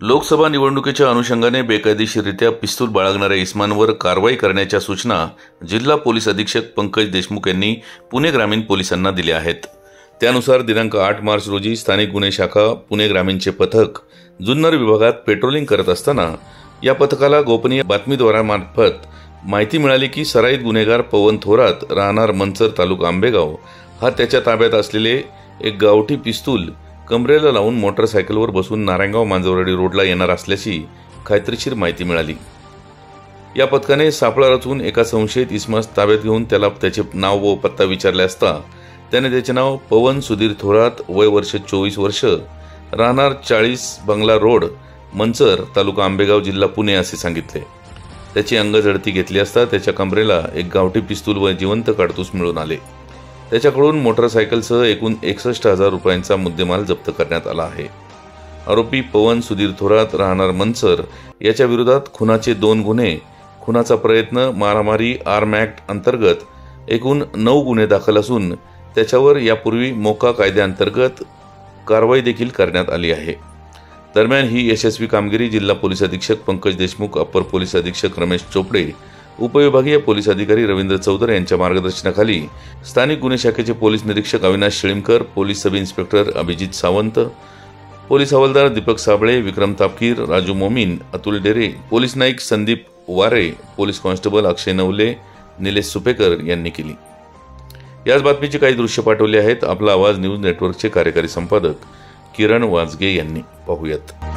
लोकसभा निवडणुकीच्या अनुषंगाने बेकायदेशीररित्या पिस्तूल बाळगणाऱ्या इस्मांवर कारवाई करण्याच्या सूचना जिल्हा पोलीस अधीक्षक पंकज देशमुख यांनी पुणे ग्रामीण पोलिसांना दिल्या आहेत। त्यानुसार दिनांक 8 मार्च रोजी स्थानिक गुन्हे शाखा पुणे ग्रामीणचे पथक जुन्नर विभागात पेट्रोलिंग करत असताना या पथकाला गोपनीय बातमीदारामार्फत माहिती मिळाली की सराईत गुन्हेगार पवन थोरात राहणार मंचर तालुका आंबेगाव हा त्याच्या ताब्यात असलेले एक गावठी पिस्तूल कमरेला लावून मोटरसायकलवर बसून नारायणगाव मांजरवाडी रोडला येणार असल्याची खात्रीशीर माहिती मिळाली। या पथकाने सापळा रचून एका संशयित इसमास ताब्यात घेऊन त्याला त्याचे नाव व पत्ता विचारले असता त्याने त्याचे नाव पवन सुधीर थोरात, वय वर्ष 24 वर्ष, राहणार 40 बंगला रोड, मंचर तालुका आंबेगाव, जिल्हा पुणे असे सांगितले। त्याची अंगझडती घेतली असता त्याच्या कमरेला एक गावठी पिस्तूल व जिवंत काडतूस मिळून आले। त्याच्याकडून मोटरसायकलसह एकूण 61,000 रुपयांचा मुद्देमाल जप्त करण्यात आला आहे। आरोपी पवन सुधीर थोरात राहणार मंचर याच्या विरोधात खुनाचे 2 गुन्हे, खुनाचा प्रयत्न, मारामारी, आर्म ॲक्ट अंतर्गत एकूण 9 गुन्हे दाखल असून त्याच्यावर यापूर्वी मोका कायद्याअंतर्गत कारवाई देखील करण्यात आली आहे। दरम्यान ही यशस्वी कामगिरी जिल्हा पोलीस अधीक्षक पंकज देशमुख, अप्पर पोलीस अधीक्षक रमेश चोपडे, उपविभागीय पोलीस अधिकारी रवींद्र चौधर यांच्या मार्गदर्शनाखाली स्थानिक गुन्हे शाखेचे पोलीस निरीक्षक Avinash Shilimkar, police sub inspector Abhijit Sawant, police हवालदार Deepak Sable, Vikram Tapkir, Raju Momin, Atul Dere, police Naik Sandeep Ware, police constable Akshay Navale, Nilesh Supekar यांनी केली। याच बातमीचे काही दृश्य पाठवले आहेत आपला आवाज न्यूज नेटवर्कचे कार्यकारी संपादक किरण वाजगे यांनी। पाहूयात।